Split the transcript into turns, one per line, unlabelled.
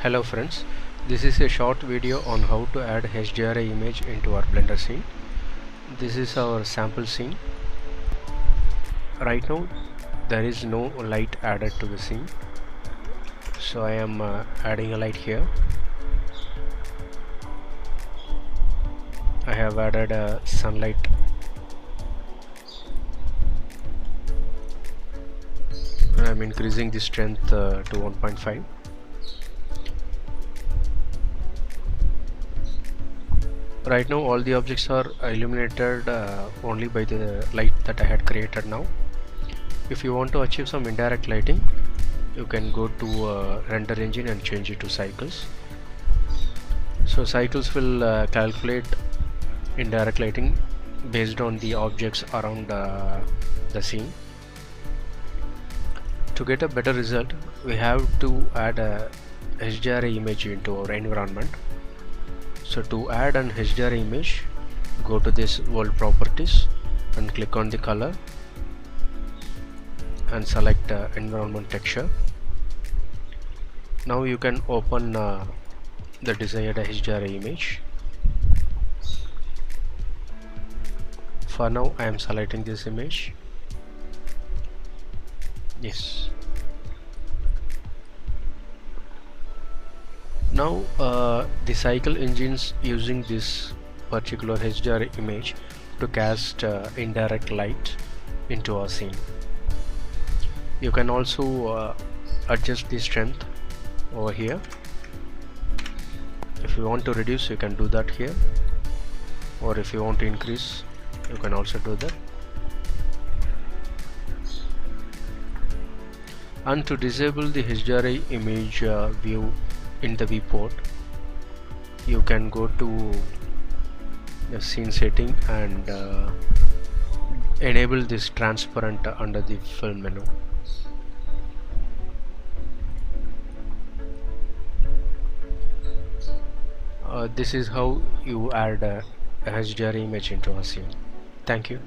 Hello friends, this is a short video on how to add HDRI image into our Blender scene. This is our sample scene. Right now there is no light added to the scene, so I am adding a light here. I have added a sunlight and I am increasing the strength to 1.5. Right now all the objects are illuminated only by the light that I had created now. If you want to achieve some indirect lighting, you can go to render engine and change it to cycles. So cycles will calculate indirect lighting based on the objects around the scene. To get a better result, we have to add a HDRI image into our environment. So to add an HDRI image, go to this world properties and click on the color and select environment texture. Now you can open the desired HDRI image. For now I am selecting this image. Yes. Now the cycle engines using this particular HDRI image to cast indirect light into our scene. You can also adjust the strength over here. If you want to reduce, you can do that here, or if you want to increase, you can also do that. And to disable the HDRI image view in the viewport, you can go to the scene setting and enable this transparent under the film menu. This is how you add a HDRI image into a scene. Thank you.